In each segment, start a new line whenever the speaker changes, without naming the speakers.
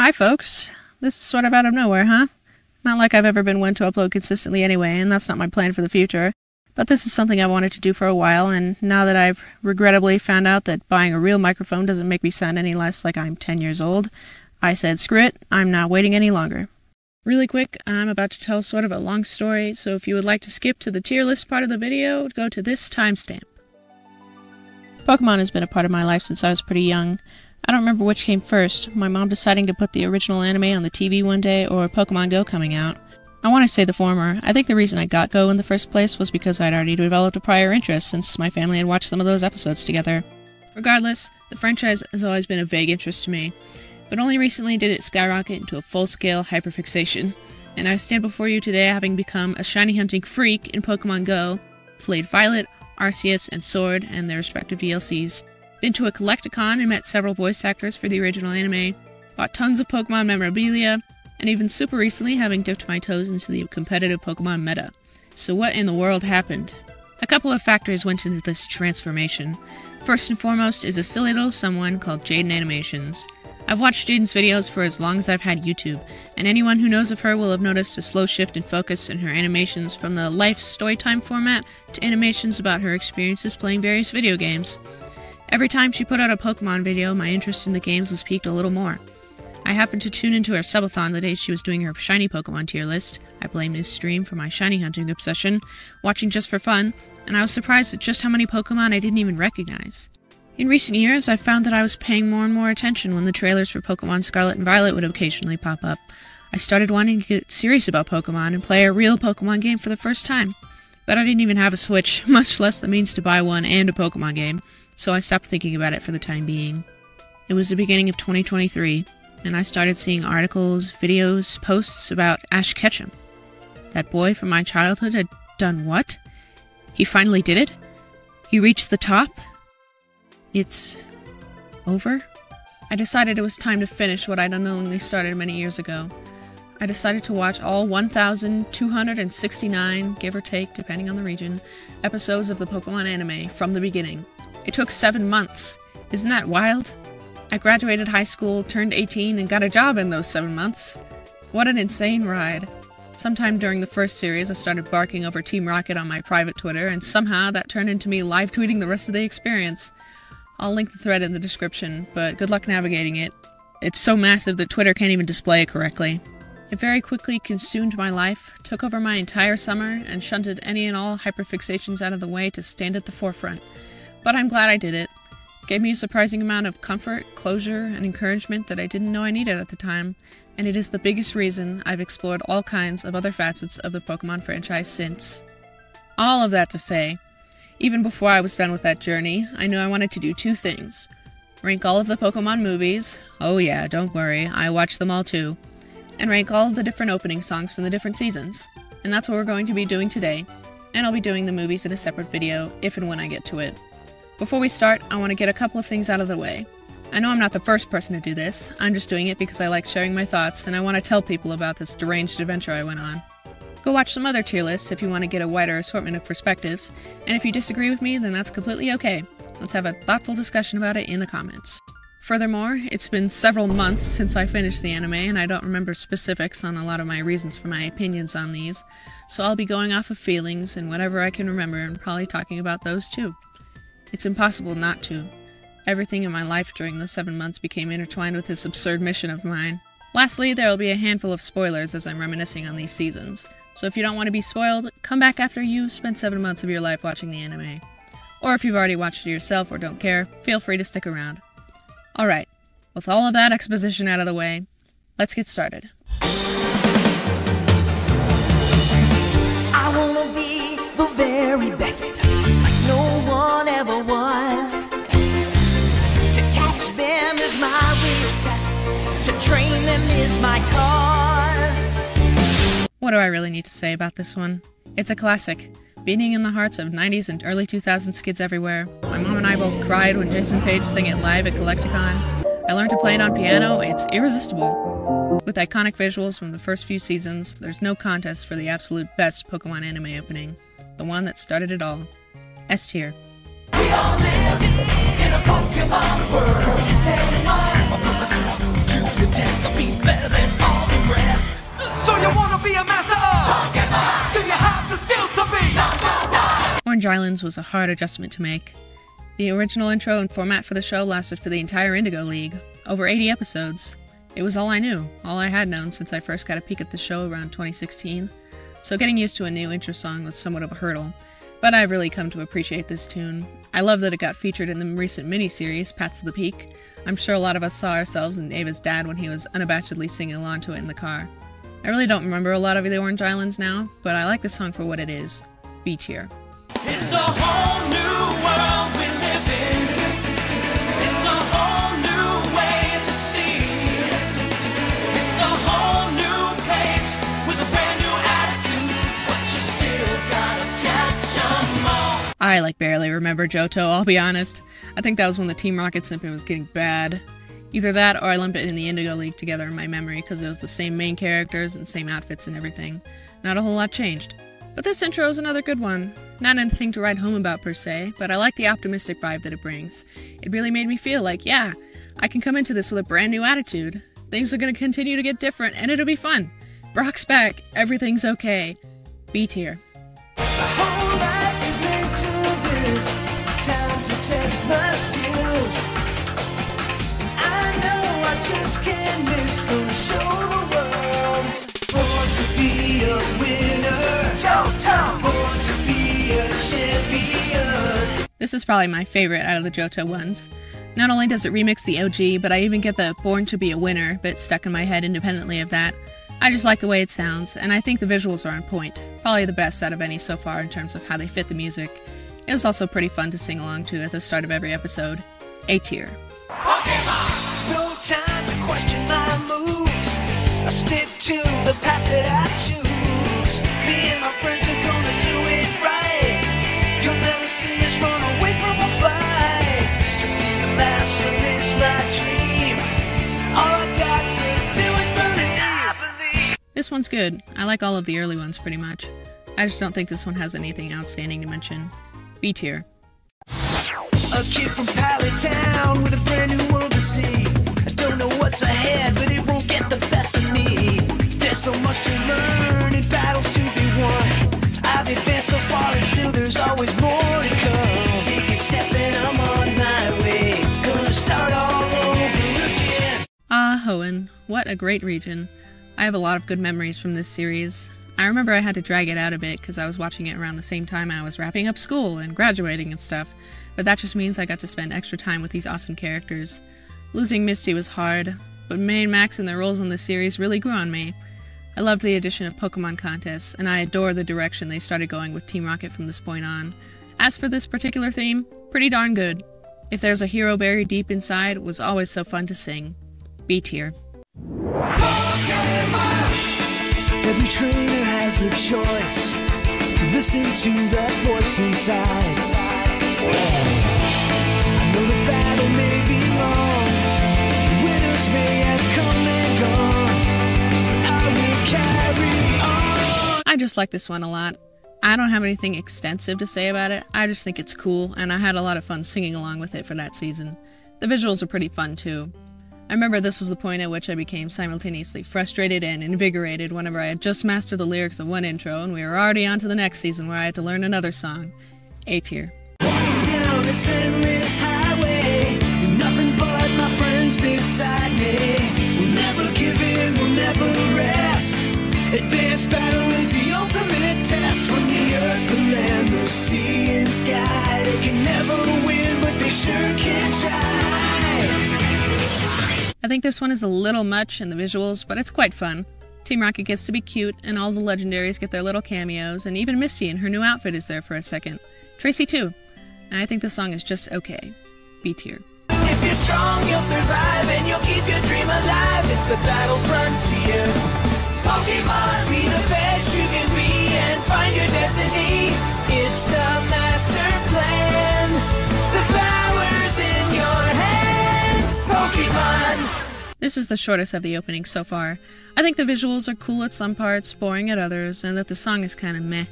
Hi folks, this is sort of out of nowhere, huh? Not like I've ever been one to upload consistently anyway, and that's not my plan for the future. But this is something I wanted to do for a while, and now that I've regrettably found out that buying a real microphone doesn't make me sound any less like I'm 10 years old, I said screw it, I'm not waiting any longer. Really quick, I'm about to tell sort of a long story, so if you would like to skip to the tier list part of the video, go to this timestamp. Pokemon has been a part of my life since I was pretty young. I don't remember which came first, my mom deciding to put the original anime on the TV one day, or Pokemon Go coming out. I want to say the former. I think the reason I got Go in the first place was because I'd already developed a prior interest since my family had watched some of those episodes together. Regardless, the franchise has always been a vague interest to me, but only recently did it skyrocket into a full-scale hyperfixation, and I stand before you today having become a shiny hunting freak in Pokemon Go, played Violet, Arceus, and Sword and their respective DLCs, been to a Collecticon and met several voice actors for the original anime, bought tons of Pokemon memorabilia, and even super recently having dipped my toes into the competitive Pokemon meta. So what in the world happened? A couple of factors went into this transformation. First and foremost is a silly little someone called Jaden Animations. I've watched Jaden's videos for as long as I've had YouTube, and anyone who knows of her will have noticed a slow shift in focus in her animations from the life storytime format to animations about her experiences playing various video games. Every time she put out a Pokemon video, my interest in the games was piqued a little more. I happened to tune into her subathon the day she was doing her shiny Pokemon tier list. I blame this stream for my shiny hunting obsession, watching just for fun, and I was surprised at just how many Pokemon I didn't even recognize. In recent years, I've found that I was paying more and more attention when the trailers for Pokemon Scarlet and Violet would occasionally pop up. I started wanting to get serious about Pokemon and play a real Pokemon game for the first time. But I didn't even have a Switch, much less the means to buy one and a Pokemon game, so I stopped thinking about it for the time being. It was the beginning of 2023, and I started seeing articles, videos, posts about Ash Ketchum. That boy from my childhood had done what? He finally did it? He reached the top? It's over? I decided it was time to finish what I'd unknowingly started many years ago. I decided to watch all 1,269, give or take, depending on the region, episodes of the Pokemon anime from the beginning. It took 7 months. Isn't that wild? I graduated high school, turned 18, and got a job in those 7 months. What an insane ride. Sometime during the first series, I started barking over Team Rocket on my private Twitter, and somehow that turned into me live tweeting the rest of the experience. I'll link the thread in the description, but good luck navigating it. It's so massive that Twitter can't even display it correctly. It very quickly consumed my life, took over my entire summer, and shunted any and all hyperfixations out of the way to stand at the forefront. But I'm glad I did it. It gave me a surprising amount of comfort, closure, and encouragement that I didn't know I needed at the time, and it is the biggest reason I've explored all kinds of other facets of the Pokemon franchise since. All of that to say, even before I was done with that journey, I knew I wanted to do 2 things. Rank all of the Pokemon movies, oh yeah, don't worry, I watched them all too, and rank all of the different opening songs from the different seasons. And that's what we're going to be doing today, and I'll be doing the movies in a separate video, if and when I get to it. Before we start, I want to get a couple of things out of the way. I know I'm not the first person to do this, I'm just doing it because I like sharing my thoughts, and I want to tell people about this deranged adventure I went on. Go watch some other tier lists if you want to get a wider assortment of perspectives, and if you disagree with me, then that's completely okay. Let's have a thoughtful discussion about it in the comments. Furthermore, it's been several months since I finished the anime, and I don't remember specifics on a lot of my reasons for my opinions on these, so I'll be going off of feelings and whatever I can remember and probably talking about those too. It's impossible not to. Everything in my life during those 7 months became intertwined with this absurd mission of mine. Lastly, there will be a handful of spoilers as I'm reminiscing on these seasons, so if you don't want to be spoiled, come back after you spent 7 months of your life watching the anime. Or if you've already watched it yourself or don't care, feel free to stick around. Alright, with all of that exposition out of the way, let's get started.
I wanna be the very best, like no one ever was. To catch them is my real test, to train them is my cause.
What do I really need to say about this one? It's a classic, beating in the hearts of 90s and early 2000s kids everywhere. My mom and I both cried when Jason Page sang it live at Collecticon. I learned to play it on piano, it's irresistible. With iconic visuals from the first few seasons, there's no contest for the absolute best Pokemon anime opening. The one that started it all. S tier.
We all live in a Pokemon world. Hey, I'm put myself to the test. I'll be
be a master of? Do you have the skills to be?
Orange Islands was a hard adjustment to make. The original intro and format for the show lasted for the entire Indigo League, over 80 episodes. It was all I knew, all I had known since I first got a peek at the show around 2016, so getting used to a new intro song was somewhat of a hurdle. But I've really come to appreciate this tune. I love that it got featured in the recent miniseries, Paths of the Peak. I'm sure a lot of us saw ourselves in Ava's dad when he was unabashedly singing along to it in the car. I really don't remember a lot of the Orange Islands now, but I like the song for what it is. B tier.
It's a whole new world we live in. It's a whole new way to see. It's a whole new place with a brand new attitude, but you still gotta catch 'em all.
I barely remember Johto, I'll be honest. I think that was when the Team Rocket simping was getting bad. Either that or I lump it in the Indigo League together in my memory because it was the same main characters and same outfits and everything. Not a whole lot changed. But this intro is another good one. Not anything to write home about per se, but I like the optimistic vibe that it brings. It really made me feel like, yeah, I can come into this with a brand new attitude. Things are going to continue to get different and it'll be fun. Brock's back. Everything's okay. B tier.
Whole life is linked to this. Time to test my skills. I know I just can't miss. Gonna show the world. Born to be a winner. Born to be a champion.
This is probably my favorite out of the Johto ones. Not only does it remix the OG, but I even get the Born to be a Winner bit stuck in my head independently of that. I just like the way it sounds, and I think the visuals are on point. Probably the best out of any so far in terms of how they fit the music. It was also pretty fun to sing along to at the start of every episode. A tier.
No time to question my moves. I stick to the path that I choose. Me and my friends are gonna do it right. You'll never see us run away from a fight. To be a master is my dream. All I got to do is believe.
This one's good. I like all of the early ones pretty much. I just don't think this one has anything outstanding to mention. B tier.
A kid from Pallet Town with a brand new world to see. I don't know what's ahead, but it won't get the best of me. There's so much to learn and battles to be won. I've advanced so far and still there's always more to come. Take a step and I'm on my way. Gonna start all over again.
Ah, Hoenn. What a great region. I have a lot of good memories from this series. I remember I had to drag it out a bit because I was watching it around the same time I was wrapping up school and graduating and stuff, but that just means I got to spend extra time with these awesome characters. Losing Misty was hard, but May and Max and their roles in this series really grew on me. I loved the addition of Pokemon contests, and I adore the direction they started going with Team Rocket from this point on. As for this particular theme, pretty darn good. If There's a Hero Buried Deep Inside was always so fun to sing. B tier.
Every trainer has a choice to listen to that voice inside. I know the battle may be long, the winners may have come and gone, but I will carry on.
I just like this one a lot. I don't have anything extensive to say about it, I just think it's cool, and I had a lot of fun singing along with it for that season. The visuals are pretty fun too. I remember this was the point at which I became simultaneously frustrated and invigorated whenever I had just mastered the lyrics of one intro and we were already on to the next season where I had to learn another song. A tier.
Walking down this endless highway, with nothing but my friends beside me. We'll never give in, we'll never rest. Advanced battle is the ultimate test. From the earth, the land, the sea and sky. They can never win, but they sure can try.
I think this one is a little much in the visuals, but it's quite fun. Team Rocket gets to be cute, and all the legendaries get their little cameos, and even Misty in her new outfit is there for a second. Tracy too. And I think the song is just okay. B tier.
If you're strong, you'll survive, and you'll keep your dream alive. It's the battle frontier. Pokemon, be the best you can be, and find your destiny. It's the master plan. The power's in your hand. Pokemon.
This is the shortest of the openings so far. I think the visuals are cool at some parts, boring at others, and that the song is kinda meh.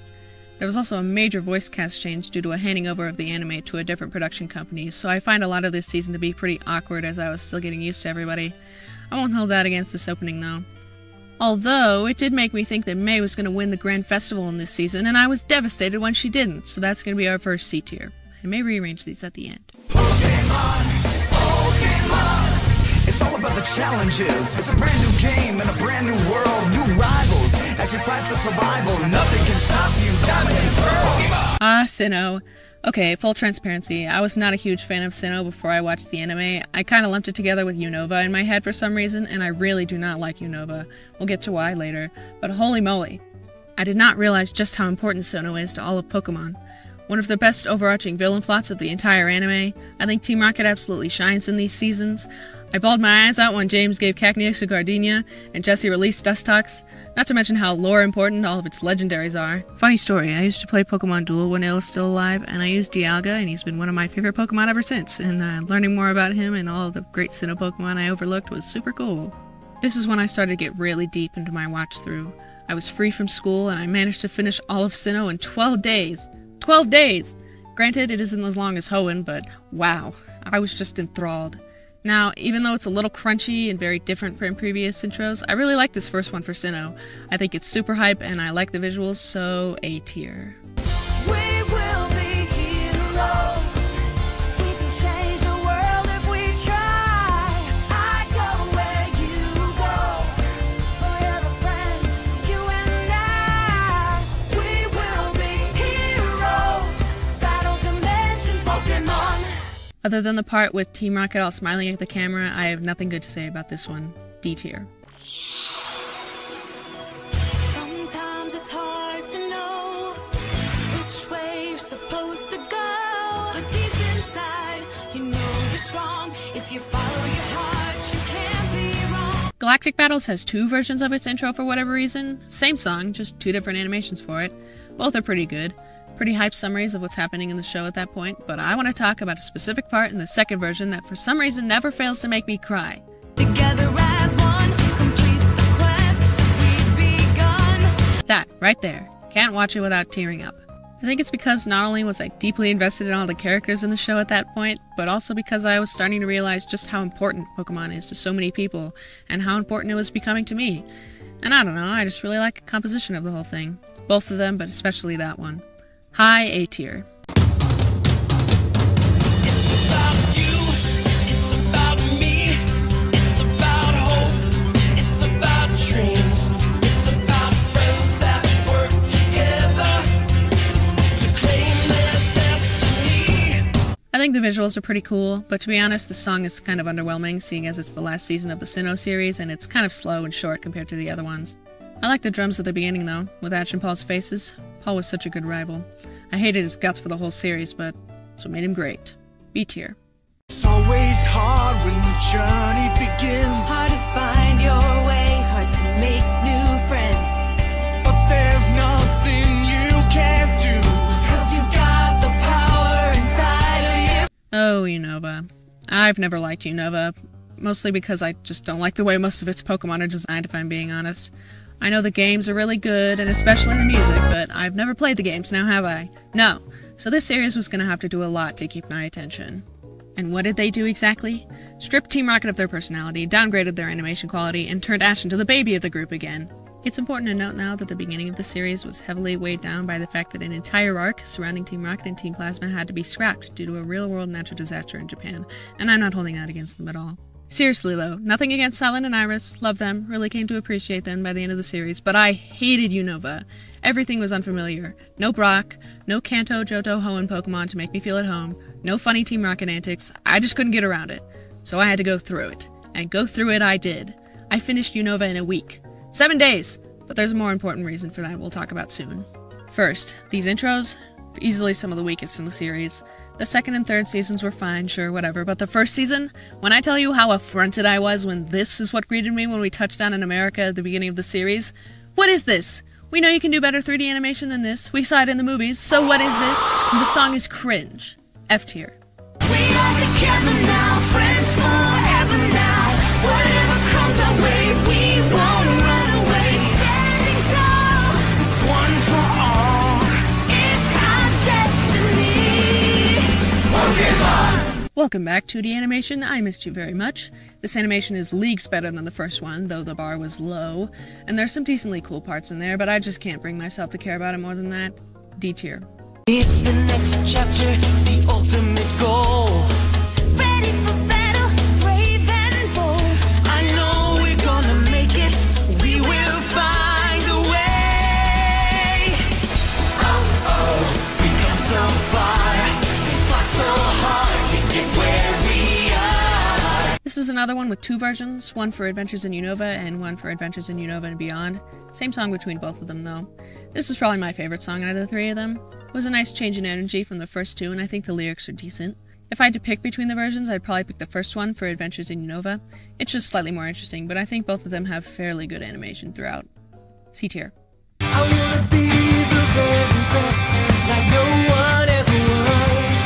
There was also a major voice cast change due to a handing over of the anime to a different production company, so I find a lot of this season to be pretty awkward as I was still getting used to everybody. I won't hold that against this opening though. Although, it did make me think that May was going to win the Grand Festival in this season, and I was devastated when she didn't, so that's going to be our first C tier. I may rearrange these at the end.
Pokemon, Pokemon. It's all about the challenges. It's a brand new game and a brand new world. New rivals as you fight for survival. Nothing can stop you, Diamond and Pearl. Pokemon.
Ah, Sinnoh. Okay, full transparency, I was not a huge fan of Sinnoh before I watched the anime. I kinda lumped it together with Unova in my head for some reason, and I really do not like Unova. We'll get to why later. But holy moly. I did not realize just how important Sinnoh is to all of Pokemon. One of the best overarching villain plots of the entire anime. I think Team Rocket absolutely shines in these seasons. I bawled my eyes out when James gave Cacnea to Gardenia, and Jessie released Dustox, not to mention how lore important all of its legendaries are. Funny story, I used to play Pokemon Duel when it was still alive, and I used Dialga, and he's been one of my favorite Pokemon ever since, and learning more about him and all of the great Sinnoh Pokemon I overlooked was super cool. This is when I started to get really deep into my watch through. I was free from school, and I managed to finish all of Sinnoh in 12 days. 12 days! Granted, it isn't as long as Hoenn, but wow, I was just enthralled. Now, even though it's a little crunchy and very different from previous intros, I really like this first one for Sinnoh. I think it's super hype and I like the visuals, so A tier.
We will be heroes. We can change the world if we try. I go where you go. Forever friends, you and I. We will be heroes. Battle Dimension Pokemon.
Other than the part with Team Rocket all smiling at the camera, I have nothing good to say about this one. D tier.
Sometimes it's hard to know which way you're supposed to go. But deep inside, you know you're strong. If you follow your heart, you can't be wrong.
Galactic Battles has two versions of its intro for whatever reason. Same song, just two different animations for it. Both are pretty good. Pretty hype summaries of what's happening in the show at that point, but I want to talk about a specific part in the second version that for some reason never fails to make me cry.
Together as one, complete the quest that we've begun.
That, right there. Can't watch it without tearing up. I think it's because not only was I deeply invested in all the characters in the show at that point, but also because I was starting to realize just how important Pokemon is to so many people, and how important it was becoming to me. And I don't know, I just really like the composition of the whole thing. Both of them, but especially that one. High A tier.
It's about you, it's about me, it's about hope, it's about dreams, it's about friends that work together to claim their destiny.
I think the visuals are pretty cool, but to be honest, the song is kind of underwhelming, seeing as it's the last season of the Sinnoh series, and it's kind of slow and short compared to the other ones. I like the drums at the beginning though, with Ash and Paul's faces. Paul was such a good rival. I hated his guts for the whole series, but that's what made him great. B tier.
It's always hard when the journey begins.
Hard to find your way, hard to make new friends.
But there's nothing you can't do.
'Cause you've got the power inside of you.
Oh, Unova. I've never liked Unova, mostly because I just don't like the way most of its Pokemon are designed, if I'm being honest. I know the games are really good, and especially the music, but I've never played the games, now have I? No. So this series was gonna have to do a lot to keep my attention. And what did they do exactly? Stripped Team Rocket of their personality, downgraded their animation quality, and turned Ash into the baby of the group again. It's important to note now that the beginning of the series was heavily weighed down by the fact that an entire arc surrounding Team Rocket and Team Plasma had to be scrapped due to a real-world natural disaster in Japan, and I'm not holding that against them at all. Seriously though, nothing against Silent and Iris, love them, really came to appreciate them by the end of the series, but I hated Unova. Everything was unfamiliar. No Brock, no Kanto, Johto, Hoenn Pokemon to make me feel at home, no funny Team Rocket antics, I just couldn't get around it. So I had to go through it. And go through it I did. I finished Unova in a week. 7 days! But there's a more important reason for that we'll talk about soon. First, these intros, easily some of the weakest in the series. The second and third seasons were fine, sure, whatever, but the first season, when I tell you how affronted I was when this is what greeted me when we touched down in America at the beginning of the series, what is this? We know you can do better 3D animation than this, we saw it in the movies, so what is this? The song is cringe. F tier.
We are together now, friends forever now. Whatever comes our way, we won't run away. Standing tall,
One for all.
it's our destiny.
What Welcome back to the animation. I missed you very much. This animation is leagues better than the first one, though the bar was low, and there's some decently cool parts in there, but I just can't bring myself to care about it more than that. D tier.
It's the next chapter, the ultimate goal. Ready for battle, brave and bold. I know we're gonna make it. We will find a way. Oh, we've come so far, we fought so hard to get where we are.
This is another one with two versions, one for Adventures in Unova and one for Adventures in Unova and Beyond. Same song between both of them though. This is probably my favorite song out of the three of them. It was a nice change in energy from the first two, and I think the lyrics are decent. If I had to pick between the versions, I'd probably pick the first one for Adventures in Unova. It's just slightly more interesting, but I think both of them have fairly good animation throughout. C tier.
I wanna be the very best, like no one ever was.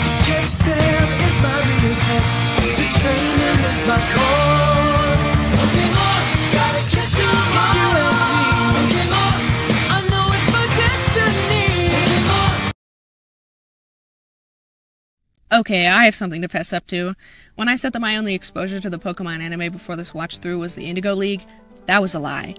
To catch them is my real test. To train them is my cause. Pokemon, gotta catch 'em all. It's you and me. Pokemon, I know it's my destiny. Pokemon.
Okay, I have something to fess up to. When I said that my only exposure to the Pokemon anime before this watch through was the Indigo League, that was a lie.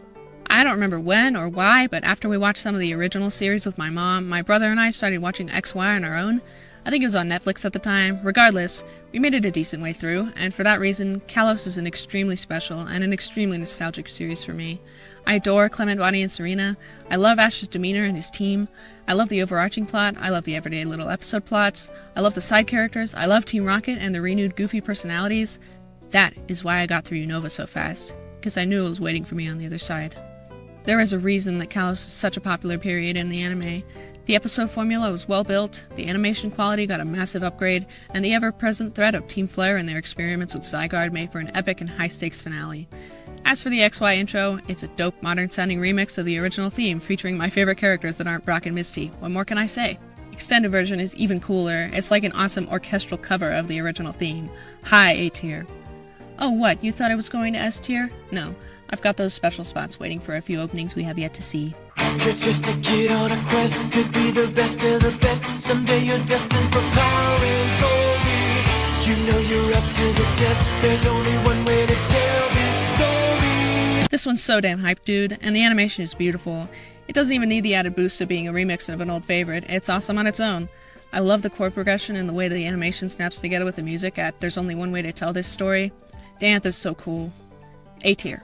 I don't remember when or why, but after we watched some of the original series with my mom, my brother and I started watching XY on our own. I think it was on Netflix at the time. Regardless, we made it a decent way through, and for that reason, Kalos is an extremely special and an extremely nostalgic series for me. I adore Clement, Bonnie, and Serena. I love Ash's demeanor and his team. I love the overarching plot. I love the everyday little episode plots. I love the side characters. I love Team Rocket and the renewed goofy personalities. That is why I got through Unova so fast, because I knew it was waiting for me on the other side. There is a reason that Kalos is such a popular period in the anime. The episode formula was well built, the animation quality got a massive upgrade, and the ever-present threat of Team Flare and their experiments with Zygarde made for an epic and high-stakes finale. As for the XY intro, it's a dope, modern-sounding remix of the original theme featuring my favorite characters that aren't Brock and Misty. What more can I say? Extended version is even cooler. It's like an awesome orchestral cover of the original theme. High A tier. Oh what, you thought I was going to S tier? No, I've got those special spots waiting for a few openings we have yet to see.
You're just a kid on a quest to be the best of the best. Someday you're destined for power and glory. You know you're up to the test. There's only one way to tell this story.
This one's so damn hyped, dude, and the animation is beautiful. It doesn't even need the added boost of being a remix of an old favorite. It's awesome on its own. I love the chord progression and the way the animation snaps together with the music at There's Only One Way to Tell This Story. Diantha is so cool. A tier.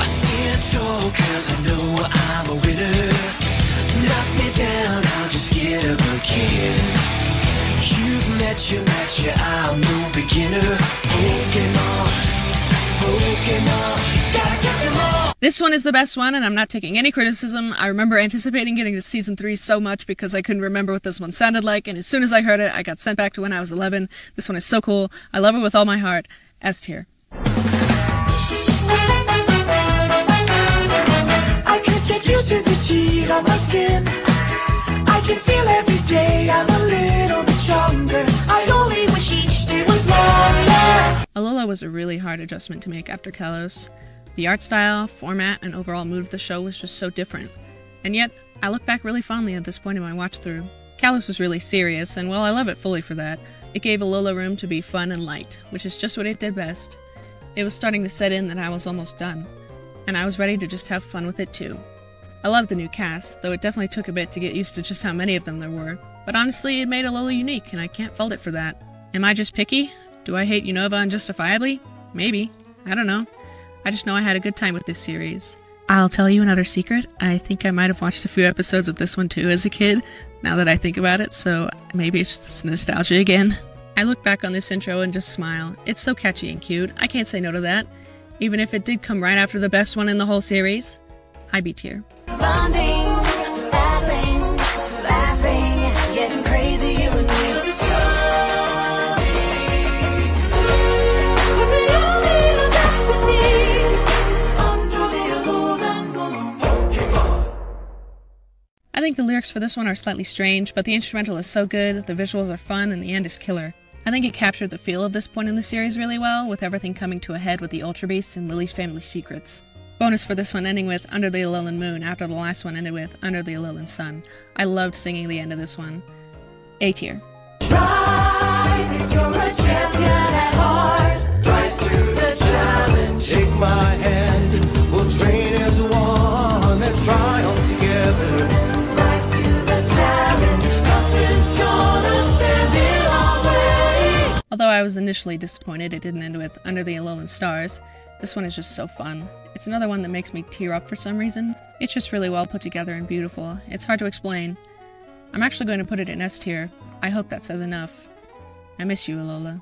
I stand tall cause I know I'm a winner. Knock me down, I'll just get up again. You've met your match, yeah, I'm no beginner. Pokemon, gotta catch 'em all.
This one is the best one, and I'm not taking any criticism. I remember anticipating getting to Season 3 so much because I couldn't remember what this one sounded like, and as soon as I heard it, I got sent back to when I was 11. This one is so cool. I love it with all my heart. S tier.
I could get used to this heat on my skin. I can feel every day I'm a little bit stronger. I only wish each day was longer.
Alola was a really hard adjustment to make after Kalos. The art style, format, and overall mood of the show was just so different. And yet, I look back really fondly at this point in my watch through. Kalos was really serious, and while I love it fully for that, it gave Alola room to be fun and light, which is just what it did best. It was starting to set in that I was almost done, and I was ready to just have fun with it too. I love the new cast, though it definitely took a bit to get used to just how many of them there were, but honestly, it made Alola unique, and I can't fault it for that. Am I just picky? Do I hate Unova unjustifiably? Maybe. I don't know. I just know I had a good time with this series. I'll tell you another secret. I think I might have watched a few episodes of this one too as a kid, now that I think about it, so maybe it's just nostalgia again. I look back on this intro and just smile. It's so catchy and cute. I can't say no to that, even if it did come right after the best one in the whole series. High B tier.
Bonding, battling, laughing, getting crazy, you and me. Could be only the destiny. Under the Pokemon.
I think the lyrics for this one are slightly strange, but the instrumental is so good, the visuals are fun, and the end is killer. I think it captured the feel of this point in the series really well, with everything coming to a head with the Ultra Beasts and Lily's family secrets. Bonus for this one ending with Under the Alolan Moon after the last one ended with Under the Alolan Sun. I loved singing the end of this one. A tier.
Rise if you're a champion at heart. Rise to the challenge.
Take my hand, we'll train as one and triumph together.
Rise to the challenge. Nothing's gonna stand in our way.
Although I was initially disappointed it didn't end with Under the Alolan Stars, this one is just so fun. It's another one that makes me tear up for some reason. It's just really well put together and beautiful. It's hard to explain. I'm actually going to put it in S tier. I hope that says enough. I miss you, Alola.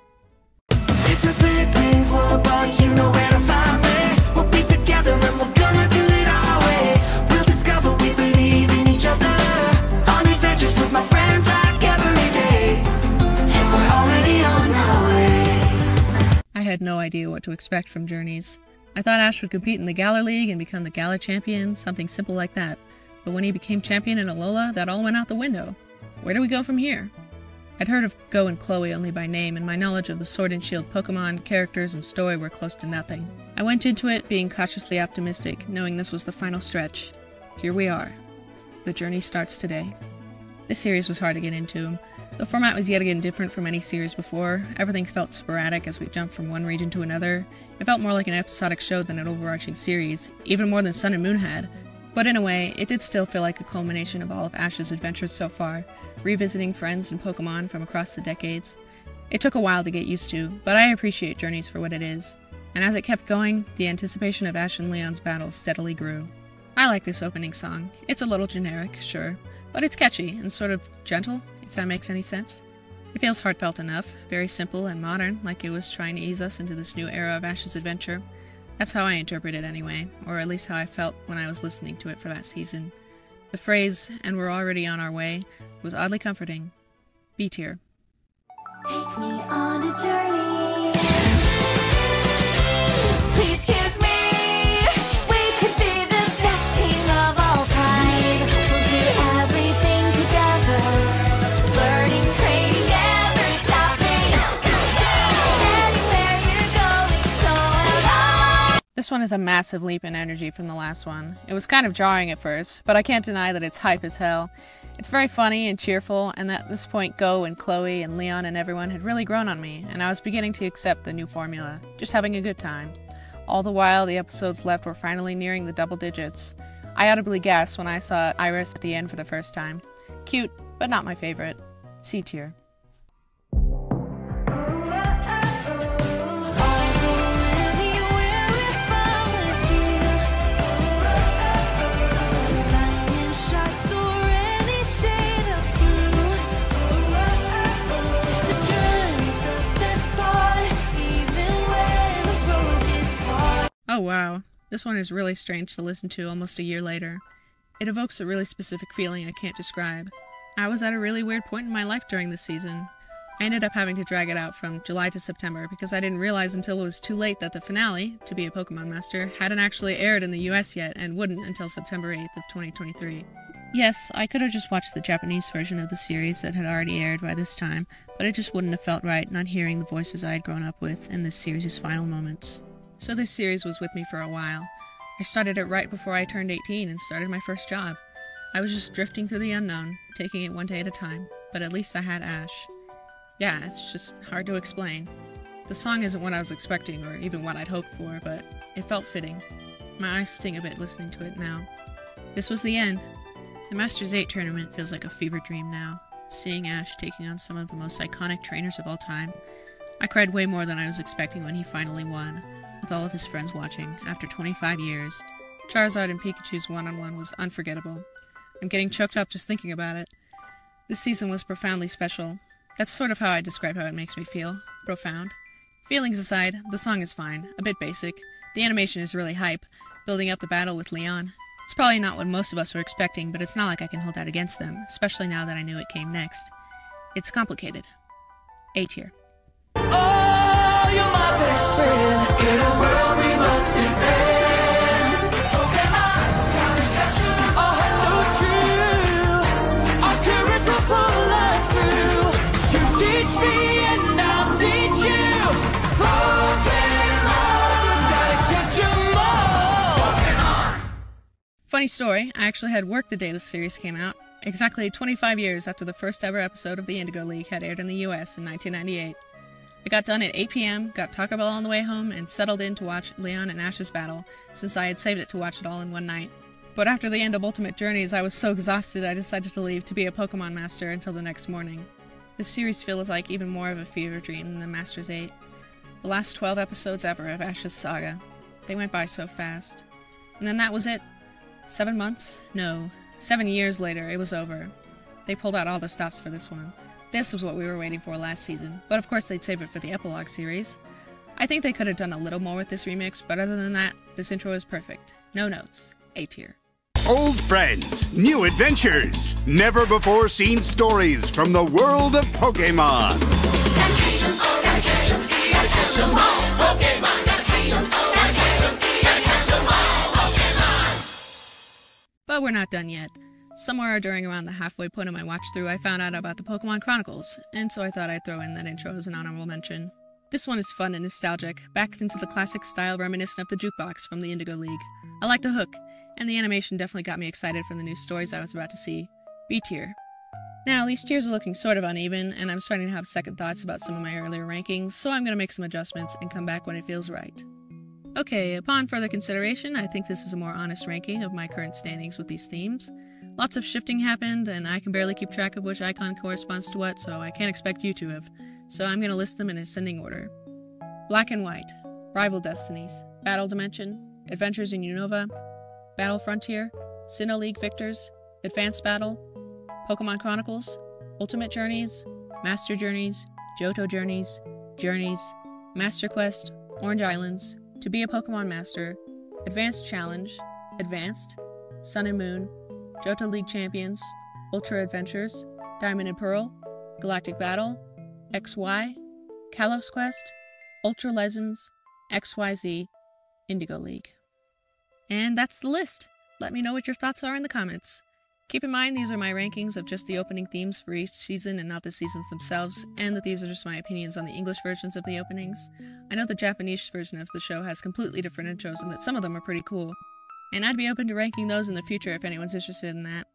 It's a big world, but you know where to find me. We'll be together and we're gonna do it our way. We'll discover we believe in each other. On adventures with my friends like every day. And we're already on our way.
I had no idea what to expect from Journeys. I thought Ash would compete in the Galar League and become the Galar champion, something simple like that. But when he became champion in Alola, that all went out the window. Where do we go from here? I'd heard of Go and Chloe only by name, and my knowledge of the Sword and Shield Pokemon, characters, and story were close to nothing. I went into it being cautiously optimistic, knowing this was the final stretch. Here we are. The journey starts today. This series was hard to get into. The format was yet again different from any series before. Everything felt sporadic as we jumped from one region to another. It felt more like an episodic show than an overarching series, even more than Sun and Moon had. But in a way, it did still feel like a culmination of all of Ash's adventures so far, revisiting friends and Pokemon from across the decades. It took a while to get used to, but I appreciate Journeys for what it is. And as it kept going, the anticipation of Ash and Leon's battle steadily grew. I like this opening song. It's a little generic, sure, but it's catchy and sort of gentle, if that makes any sense. It feels heartfelt enough, very simple and modern, like it was trying to ease us into this new era of Ash's adventure. That's how I interpret it anyway, or at least how I felt when I was listening to it for that season. The phrase, "and we're already on our way," was oddly comforting. B tier.
Take me on a journey.
Please choose me. We could be the best team of all time. We'll do everything together. Learning, training, never stopping. Anywhere you're going, so am I.
This one is a massive leap in energy from the last one. It was kind of jarring at first, but I can't deny that it's hype as hell. It's very funny and cheerful, and at this point Go and Chloe and Leon and everyone had really grown on me, and I was beginning to accept the new formula, just having a good time. All the while, the episodes left were finally nearing the double digits. I audibly gasped when I saw Iris at the end for the first time. Cute, but not my favorite. C tier. Oh wow, this one is really strange to listen to almost a year later. It evokes a really specific feeling I can't describe. I was at a really weird point in my life during this season. I ended up having to drag it out from July to September because I didn't realize until it was too late that the finale, To Be a Pokemon Master, hadn't actually aired in the US yet and wouldn't until September 8th of 2023. Yes, I could have just watched the Japanese version of the series that had already aired by this time, but it just wouldn't have felt right not hearing the voices I had grown up with in this series' final moments. So this series was with me for a while. I started it right before I turned 18 and started my first job. I was just drifting through the unknown, taking it one day at a time, but at least I had Ash. Yeah, it's just hard to explain. The song isn't what I was expecting or even what I'd hoped for, but it felt fitting. My eyes sting a bit listening to it now. This was the end. The Masters 8 tournament feels like a fever dream now, seeing Ash taking on some of the most iconic trainers of all time. I cried way more than I was expecting when he finally won, with all of his friends watching, after 25 years. Charizard and Pikachu's one-on-one was unforgettable. I'm getting choked up just thinking about it. This season was profoundly special. That's sort of how I describe how it makes me feel. Profound. Feelings aside, the song is fine, a bit basic. The animation is really hype, building up the battle with Leon. It's probably not what most of us were expecting, but it's not like I can hold that against them, especially now that I knew it came next. It's complicated. A tier.
Oh, you're my best friend. In a world we must defend. Pokemon, oh, so true. Our courage will pull us through. You teach me and I'll teach you. Pokemon, gotta catch 'em all.
Funny story, I actually had work the day the series came out, exactly 25 years after the first ever episode of the Indigo League had aired in the US in 1998. I got done at 8 p.m., got Taco Bell on the way home, and settled in to watch Leon and Ash's battle, since I had saved it to watch it all in one night. But after the end of Ultimate Journeys, I was so exhausted I decided to leave to be a Pokemon Master until the next morning. This series feels like even more of a fever dream than the Masters 8. The last 12 episodes ever of Ash's saga. They went by so fast. And then that was it. 7 months? No. 7 years later, it was over. They pulled out all the stops for this one. This was what we were waiting for last season, but of course they'd save it for the epilogue series. I think they could have done a little more with this remix, but other than that, this intro is perfect. No notes. A tier.
Old friends, new adventures, never before seen stories from the world of Pokemon.
But we're not done yet. Somewhere during around the halfway point of my watch through, I found out about the Pokemon Chronicles, and so I thought I'd throw in that intro as an honorable mention. This one is fun and nostalgic, backed into the classic style reminiscent of the jukebox from the Indigo League. I like the hook, and the animation definitely got me excited for the new stories I was about to see. B tier. Now, these tiers are looking sort of uneven, and I'm starting to have second thoughts about some of my earlier rankings, so I'm going to make some adjustments and come back when it feels right. Okay, upon further consideration, I think this is a more honest ranking of my current standings with these themes. Lots of shifting happened, and I can barely keep track of which icon corresponds to what, so I can't expect you to have. So I'm going to list them in ascending order. Black and White, Rival Destinies, Battle Dimension, Adventures in Unova, Battle Frontier, Sinnoh League Victors, Advanced Battle, Pokemon Chronicles, Ultimate Journeys, Master Journeys, Johto Journeys, Journeys, Master Quest, Orange Islands, To Be a Pokemon Master, Advanced Challenge, Advanced, Sun and Moon, Johto League Champions, Ultra Adventures, Diamond and Pearl, Galactic Battle, XY, Kalos Quest, Ultra Legends, XYZ, Indigo League. And that's the list. Let me know what your thoughts are in the comments. Keep in mind these are my rankings of just the opening themes for each season and not the seasons themselves, and that these are just my opinions on the English versions of the openings. I know the Japanese version of the show has completely different intros and that some of them are pretty cool. And I'd be open to ranking those in the future if anyone's interested in that.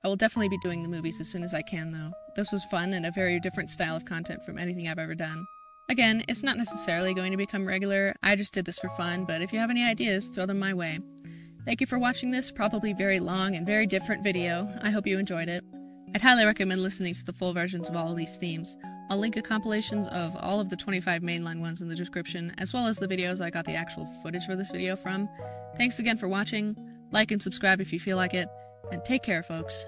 I will definitely be doing the movies as soon as I can, though. This was fun and a very different style of content from anything I've ever done. Again, it's not necessarily going to become regular, I just did this for fun, but if you have any ideas, throw them my way. Thank you for watching this probably very long and very different video. I hope you enjoyed it. I'd highly recommend listening to the full versions of all of these themes. I'll link a compilations of all of the 25 mainline ones in the description, as well as the videos I got the actual footage for this video from. Thanks again for watching, like and subscribe if you feel like it, and take care folks.